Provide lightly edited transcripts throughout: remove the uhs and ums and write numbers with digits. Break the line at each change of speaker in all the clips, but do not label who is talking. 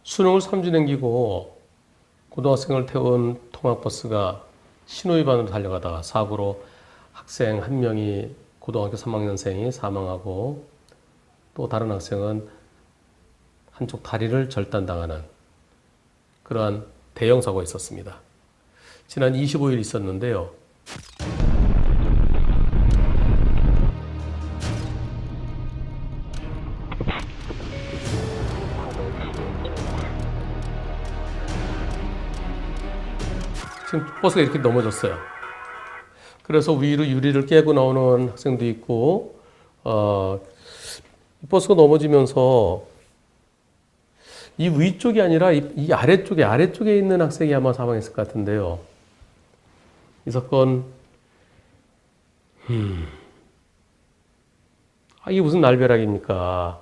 수능을 3주 남기고 고등학생을 태운 통학버스가 신호위반으로 달려가다가 사고로 학생 한 명이 고등학교 3학년생이 사망하고 또 다른 학생은 한쪽 다리를 절단당하는 그러한 대형 사고가 있었습니다. 지난 25일 있었는데요. 지금 버스가 이렇게 넘어졌어요. 그래서 위로 유리를 깨고 나오는 학생도 있고, 버스가 넘어지면서 이 위쪽이 아니라 이 아래쪽에 있는 학생이 아마 사망했을 것 같은데요. 이 사건, 이게 무슨 날벼락입니까?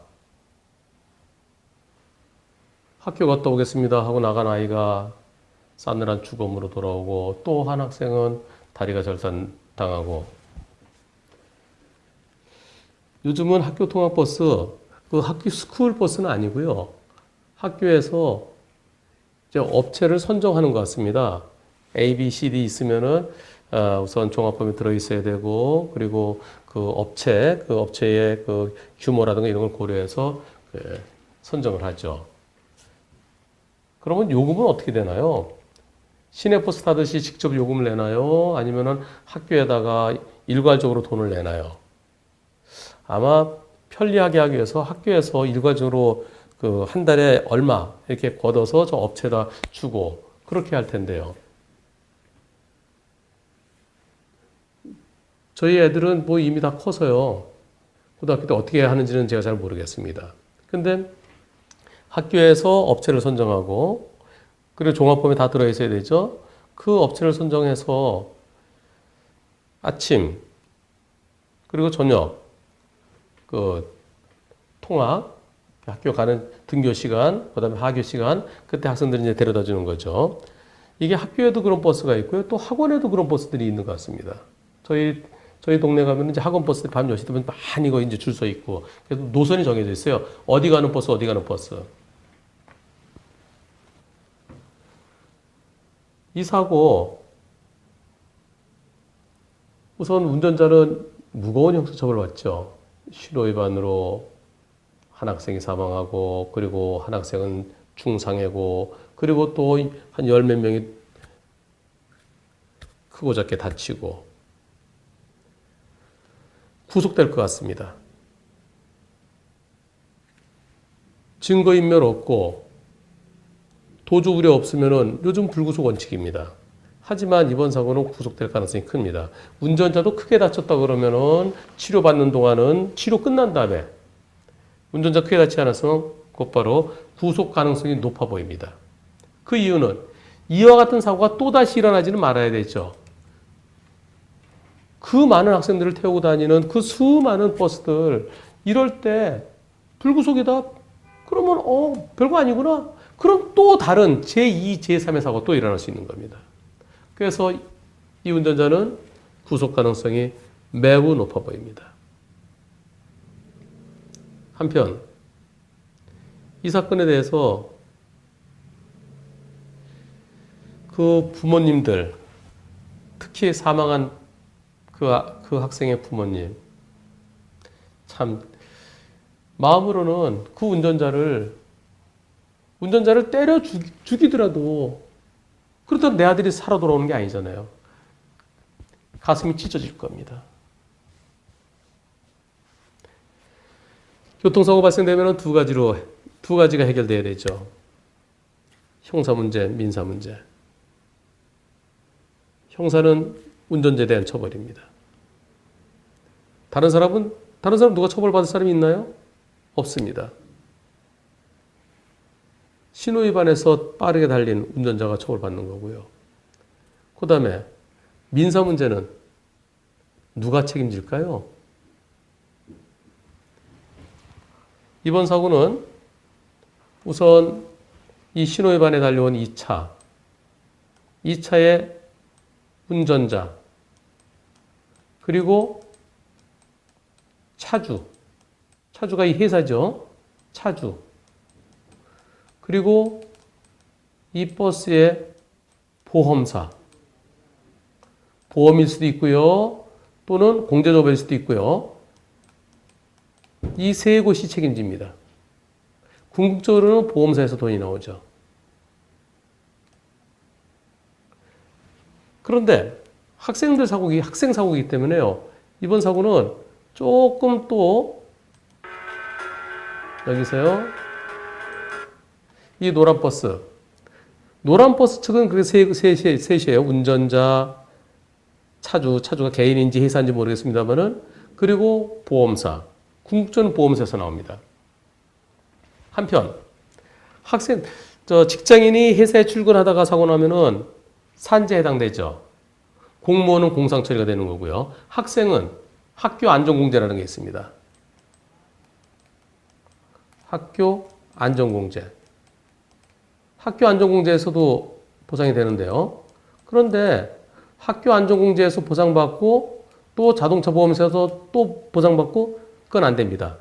학교 갔다 오겠습니다 하고 나간 아이가 싸늘한 죽음으로 돌아오고 또 한 학생은 다리가 절단당하고 요즘은 학교 통학버스, 그 학교 스쿨 버스는 아니고요. 학교에서 이제 업체를 선정하는 것 같습니다. A, B, C, D 있으면은 우선 종합범위 들어있어야 되고 그리고 그 업체의 그 규모라든가 이런 걸 고려해서 선정을 하죠. 그러면 요금은 어떻게 되나요? 시내버스 타듯이 직접 요금을 내나요? 아니면은 학교에다가 일괄적으로 돈을 내나요? 아마 편리하게 하기 위해서 학교에서 일괄적으로 그 한 달에 얼마 이렇게 걷어서 저 업체에다 주고 그렇게 할 텐데요. 저희 애들은 뭐 이미 다 커서요. 고등학교 때 어떻게 하는지는 제가 잘 모르겠습니다. 근데 학교에서 업체를 선정하고 그리고 종합범위 다 들어있어야 되죠. 그 업체를 선정해서 아침 그리고 저녁 그 통학 학교 가는 등교 시간 그다음에 하교 시간 그때 학생들이 이제 데려다 주는 거죠. 이게 학교에도 그런 버스가 있고요. 또 학원에도 그런 버스들이 있는 것 같습니다. 저희 동네 가면 이제 학원 버스들 밤 10시 되면 많이 거 이제 줄 서 있고 그래서 노선이 정해져 있어요. 어디 가는 버스 어디 가는 버스. 이 사고 우선 운전자는 무거운 형사처벌을 받죠. 신호위반으로 한 학생이 사망하고 그리고 한 학생은 중상해고 그리고 또 한 열 몇 명이 크고 작게 다치고 구속될 것 같습니다. 증거인멸 없고 도주 우려 없으면은 요즘 불구속 원칙입니다. 하지만 이번 사고는 구속될 가능성이 큽니다. 운전자도 크게 다쳤다 그러면은 치료받는 동안은 치료 끝난 다음에 운전자 크게 다치지 않았으면 곧바로 구속 가능성이 높아 보입니다. 그 이유는 이와 같은 사고가 또다시 일어나지는 말아야 되죠. 그 많은 학생들을 태우고 다니는 그 수많은 버스들 이럴 때 불구속이다? 그러면 별거 아니구나. 그럼 또 다른 제2, 제3의 사고가 또 일어날 수 있는 겁니다. 그래서 이 운전자는 구속 가능성이 매우 높아 보입니다. 한편 이 사건에 대해서 그 부모님들, 특히 사망한 그 학생의 부모님, 참 마음으로는 그 운전자를 때려 죽이더라도 그렇다고 내 아들이 살아 돌아오는 게 아니잖아요. 가슴이 찢어질 겁니다. 교통사고 발생되면 두 가지가 해결돼야 되죠. 형사 문제, 민사 문제. 형사는 운전자에 대한 처벌입니다. 다른 사람 누가 처벌받을 사람이 있나요? 없습니다. 신호위반해서 빠르게 달린 운전자가 처벌받는 거고요. 그 다음에 민사 문제는 누가 책임질까요? 이번 사고는 우선 이 신호위반에 달려온 2차, 2차의 운전자, 그리고 차주가 이 회사죠. 차주. 그리고 이 버스의 보험사, 보험일 수도 있고요. 또는 공제조합일 수도 있고요. 이 세 곳이 책임집니다. 궁극적으로는 보험사에서 돈이 나오죠. 그런데 학생들 사고기, 학생 사고이기 때문에요. 이번 사고는 조금 또 여기서요. 이 노란 버스. 노란 버스 측은 그 셋이에요. 운전자, 차주가 개인인지 회사인지 모르겠습니다만은 그리고 보험사. 궁극적으로는 보험사에서 나옵니다. 한편 직장인이 회사에 출근하다가 사고 나면은 산재에 해당되죠. 공무원은 공상 처리가 되는 거고요. 학생은 학교 안전공제라는 게 있습니다. 학교 안전공제. 학교 안전공제에서도 보상이 되는데요. 그런데 학교 안전공제에서 보상받고 또 자동차 보험사에서 또 보상받고 그건 안 됩니다.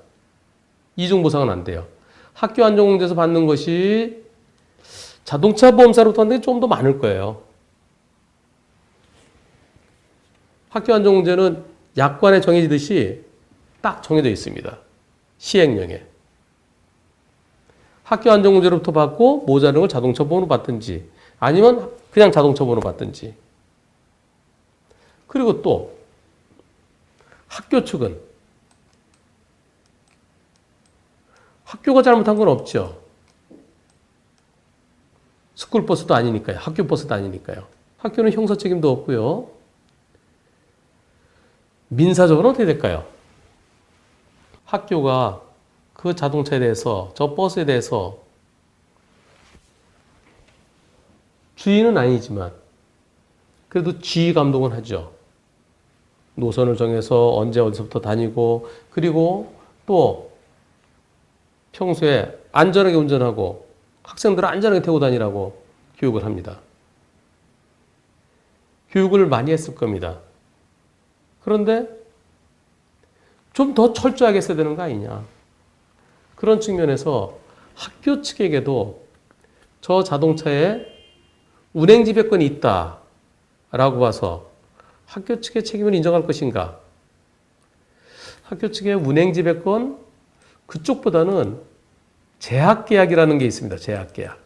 이중 보상은 안 돼요. 학교 안전공제에서 받는 것이 자동차 보험사로부터 받는 게 좀 더 많을 거예요. 학교 안전공제는 약관에 정해지듯이 딱 정해져 있습니다. 시행령에. 학교 안전공제로부터 받고 모자른 걸 자동차 보험으로 받든지 아니면 그냥 자동차 보험으로 받든지. 그리고 또 학교 측은 학교가 잘못한 건 없죠. 스쿨버스도 아니니까요. 학교 버스도 아니니까요. 학교는 형사 책임도 없고요. 민사적으로는 어떻게 될까요? 학교가 그 자동차에 대해서, 저 버스에 대해서 주인은 아니지만 그래도 지휘 감독은 하죠. 노선을 정해서 언제 어디서부터 다니고 그리고 또 평소에 안전하게 운전하고 학생들을 안전하게 태우고 다니라고 교육을 합니다. 교육을 많이 했을 겁니다. 그런데 좀 더 철저하게 했어야 되는 거 아니냐. 그런 측면에서 학교 측에게도 저 자동차에 운행지배권이 있다라고 봐서 학교 측의 책임을 인정할 것인가. 학교 측의 운행지배권 그쪽보다는 재학계약이라는 게 있습니다. 재학계약.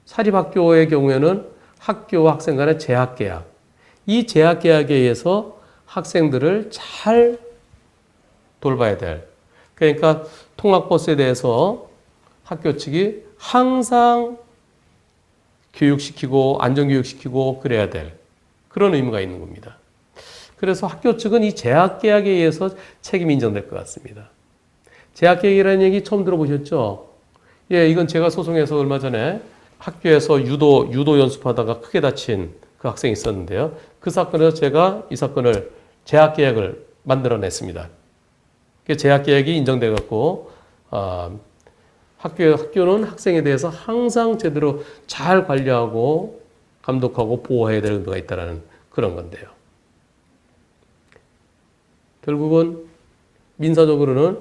사립학교의 경우에는 학교와 학생 간의 재학계약. 이 재학계약에 의해서 학생들을 잘 돌봐야 될. 그러니까 통학버스에 대해서 학교 측이 항상 교육시키고 안전교육시키고 그래야 될 그런 의무가 있는 겁니다. 그래서 학교 측은 이 재학계약에 의해서 책임이 인정될 것 같습니다. 재학계약이라는 얘기 처음 들어보셨죠? 예, 이건 제가 소송해서 얼마 전에 학교에서 유도 연습하다가 크게 다친 그 학생이 있었는데요. 그 사건에서 제가 이 사건을 재학계약을 만들어냈습니다. 재학계약이 인정돼갖고 학교는 학생에 대해서 항상 제대로 잘 관리하고 감독하고 보호해야 될 의무가 있다는 그런 건데요. 결국은 민사적으로는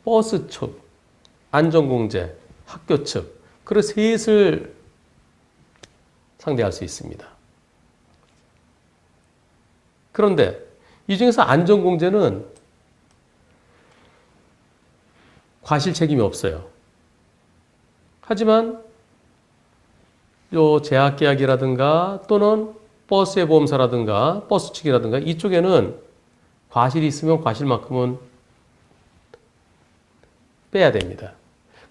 버스 측, 안전공제, 학교 측 그런 셋을 상대할 수 있습니다. 그런데 이 중에서 안전공제는 과실 책임이 없어요. 하지만 요 재학계약이라든가 또는 버스의 보험사라든가 버스 측이라든가 이쪽에는 과실이 있으면 과실만큼은 빼야 됩니다.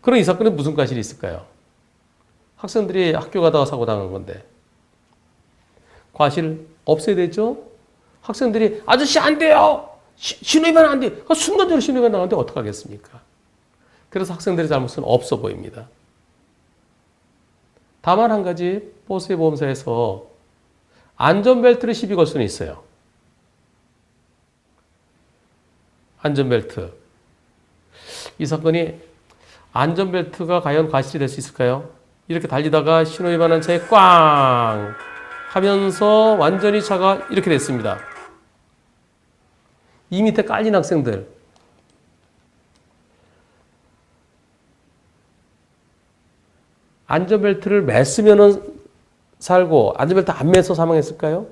그럼 이 사건에 무슨 과실이 있을까요? 학생들이 학교 가다가 사고 당한 건데 과실 없애야 되죠? 학생들이 아저씨 안 돼요! 신호위반 안 돼! 순간적으로 신호위반 나가는데 어떡하겠습니까? 그래서 학생들의 잘못은 없어 보입니다. 다만 한 가지 버스의 보험사에서 안전벨트를 시비 걸 수는 있어요. 안전벨트. 이 사건이 안전벨트가 과연 과실이 될 수 있을까요? 이렇게 달리다가 신호위반한 차에 꽝 하면서 완전히 차가 이렇게 됐습니다. 이 밑에 깔린 학생들 안전벨트를 맸으면은 살고 안전벨트 안 매서 사망했을까요?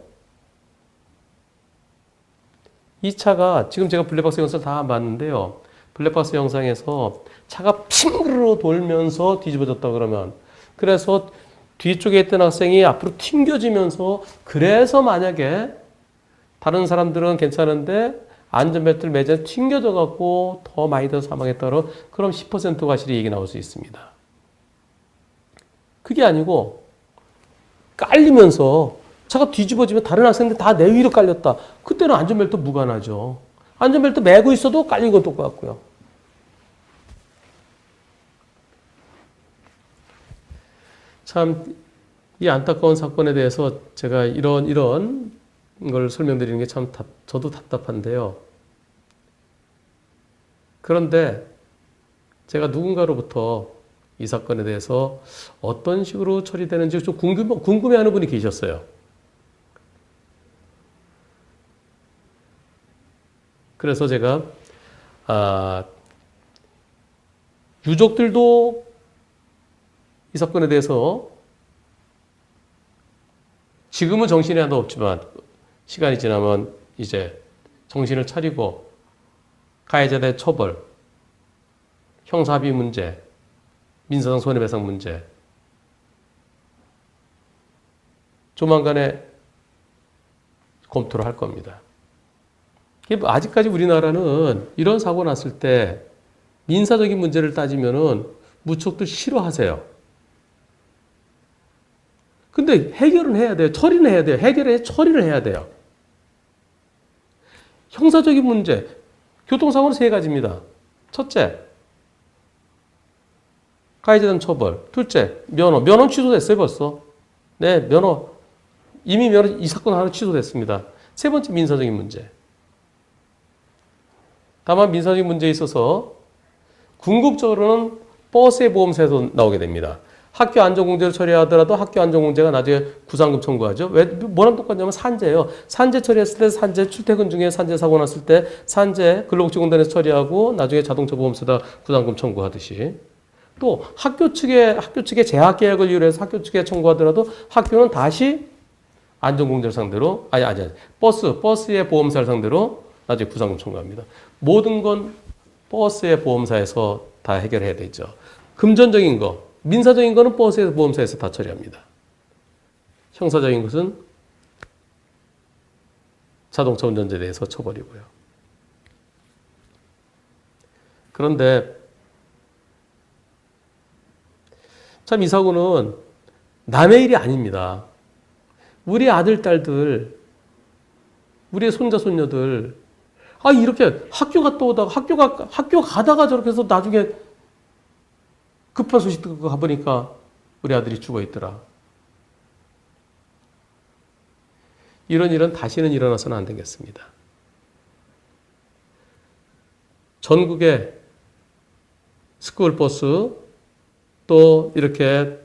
이 차가 지금 제가 블랙박스 영상을 다 봤는데요. 블랙박스 영상에서 차가 핑그르르 돌면서 뒤집어졌다 그러면 그래서 뒤쪽에 있던 학생이 앞으로 튕겨지면서 그래서 만약에 다른 사람들은 괜찮은데 안전벨트를 매자 튕겨져 갖고 더 많이 더 사망했다 그럼 10% 과실이 얘기 나올 수 있습니다. 그게 아니고 깔리면서 차가 뒤집어지면 다른 학생들 다 내 위로 깔렸다. 그때는 안전벨트 무관하죠. 안전벨트 매고 있어도 깔린 건 똑같고요. 참 이 안타까운 사건에 대해서 제가 이런 걸 설명드리는 게 참 저도 답답한데요. 그런데 제가 누군가로부터 이 사건에 대해서 어떤 식으로 처리되는지 좀 궁금해하는 분이 계셨어요. 그래서 제가 유족들도 이 사건에 대해서 지금은 정신이 하나도 없지만 시간이 지나면 이제 정신을 차리고 가해자에 대한 처벌, 형사합의 문제, 민사상 손해배상 문제 조만간에 검토를 할 겁니다. 아직까지 우리나라는 이런 사고 났을 때 민사적인 문제를 따지면은 무척들 싫어하세요. 근데 해결은 해야 돼요. 처리는 해야 돼요. 처리를 해야 돼요. 형사적인 문제, 교통사고는 세 가지입니다. 첫째, 가해자에 대한 처벌. 둘째, 면허는 취소됐어요, 벌써. 네, 이미 이 사건 하나 취소됐습니다. 세 번째, 민사적인 문제. 다만 민사적인 문제에 있어서 궁극적으로는 버스의 보험사에서 나오게 됩니다. 학교 안전공제를 처리하더라도 학교 안전공제가 나중에 구상금 청구하죠. 왜, 뭐랑 똑같냐면 산재예요. 산재 처리했을 때 산재 출퇴근 중에 산재 사고 났을 때 산재 근로복지공단에서 처리하고 나중에 자동차 보험사다 구상금 청구하듯이 또 학교 측에 재학 계약을 이유로 해서 학교 측에 청구하더라도 학교는 다시 안전공제를 상대로 버스의 보험사를 상대로 나중에 구상금 청구합니다. 모든 건 버스의 보험사에서 다 해결해야 되죠. 금전적인 거, 민사적인 거는 버스의 보험사에서 다 처리합니다. 형사적인 것은 자동차 운전자에 대해서 처벌이고요. 그런데 참 이 사고는 남의 일이 아닙니다. 우리 아들, 딸들, 우리의 손자, 손녀들 이렇게 학교 갔다 오다가 학교 가다가 저렇게 해서 나중에 급한 소식 듣고 가보니까 우리 아들이 죽어 있더라. 이런 일은 다시는 일어나서는 안 되겠습니다. 전국의 스쿨버스 또 이렇게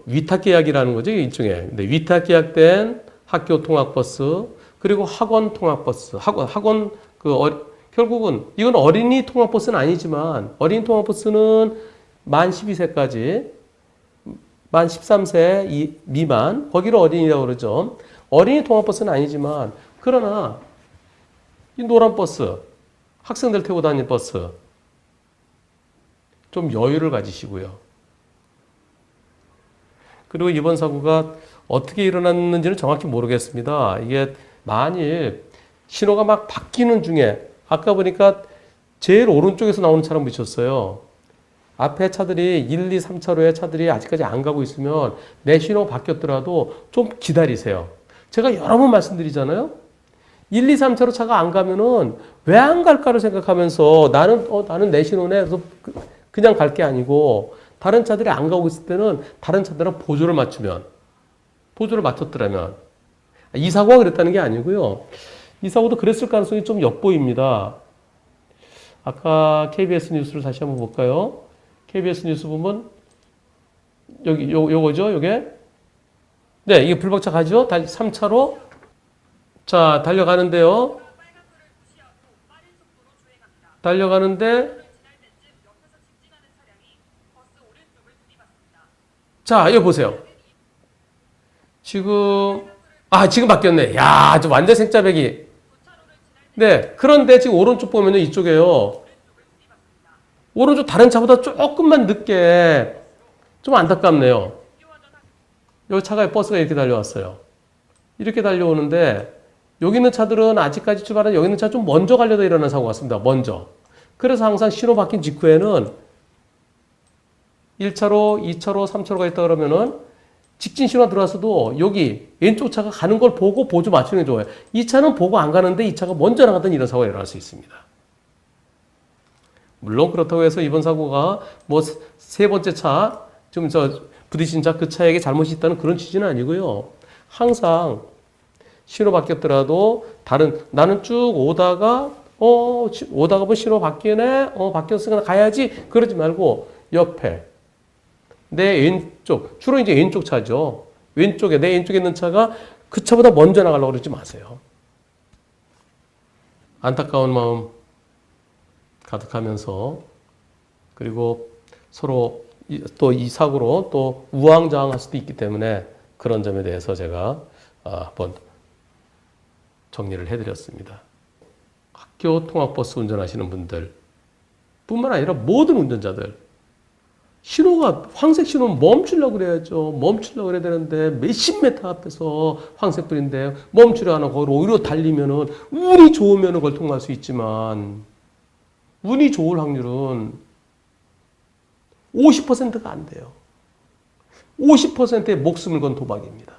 위탁 계약이라는 거죠, 일종의. 근데 위탁 계약된 학교 통학버스 그리고 학원 통학버스, 결국은 이건 어린이 통학버스는 아니지만 어린이 통학버스는 만 12세까지 만 13세 미만 거기를 어린이라고 그러죠. 어린이 통학버스는 아니지만 그러나 이 노란 버스 학생들 태우고 다니는 버스 좀 여유를 가지시고요. 그리고 이번 사고가 어떻게 일어났는지는 정확히 모르겠습니다. 이게 만일 신호가 막 바뀌는 중에 아까 보니까 제일 오른쪽에서 나오는 차랑 미쳤어요. 앞에 차들이 1, 2, 3차로에 차들이 아직까지 안 가고 있으면 내 신호가 바뀌었더라도 좀 기다리세요. 제가 여러 번 말씀드리잖아요. 1, 2, 3차로 차가 안 가면은 왜 안 갈까를 생각하면서 나는 내 신호네. 그래서 그냥 갈 게 아니고 다른 차들이 안 가고 있을 때는 다른 차들은 보조를 맞췄더라면 이 사고가 그랬다는 게 아니고요. 이 사고도 그랬을 가능성이 좀 엿보입니다. 아까 KBS 뉴스를 다시 한번 볼까요? KBS 뉴스 보면 요거죠, 요게? 네, 이게 불박차 가죠? 3차로. 자, 달려가는데요. 달려가는데 자, 이거 보세요. 지금 바뀌었네. 야, 저 완전 생짜배기. 네, 그런데 지금 오른쪽 보면은 이쪽에요. 오른쪽 다른 차보다 조금만 늦게 좀 안타깝네요. 여기 차가 버스가 이렇게 달려왔어요. 이렇게 달려오는데 여기 있는 차들은 아직까지 출발한 여기 있는 차 좀 먼저 가려다 일어난 사고가 같습니다. 먼저. 그래서 항상 신호 바뀐 직후에는 1차로, 2차로, 3차로가 있다 그러면은 직진 신호가 들어와서도 여기 왼쪽 차가 가는 걸 보고 보조 맞추는 게 좋아요. 이 차는 보고 안 가는데 이 차가 먼저 나갔던 이런 사고가 일어날 수 있습니다. 물론 그렇다고 해서 이번 사고가 뭐 세 번째 차, 지금 저 부딪힌 차 그 차에게 잘못이 있다는 그런 취지는 아니고요. 항상 신호 바뀌었더라도 나는 쭉 오다가 보면 신호 바뀌네, 바뀌었으니까 가야지 그러지 말고 옆에 내 왼쪽, 주로 이제 왼쪽 차죠. 내 왼쪽에 있는 차가 그 차보다 먼저 나가려고 그러지 마세요. 안타까운 마음 가득하면서 그리고 서로 또 이 사고로 또 우왕좌왕할 수도 있기 때문에 그런 점에 대해서 제가 한번 정리를 해드렸습니다. 학교 통학버스 운전하시는 분들 뿐만 아니라 모든 운전자들 신호가 황색 신호는 멈추려고 그래야죠. 멈추려고 그래야 되는데 몇십 메타 앞에서 황색불인데 멈추려 하는 거기로 오히려 달리면은 운이 좋으면 그걸 통과할 수 있지만 운이 좋을 확률은 50%가 안 돼요. 50%의 목숨을 건 도박입니다.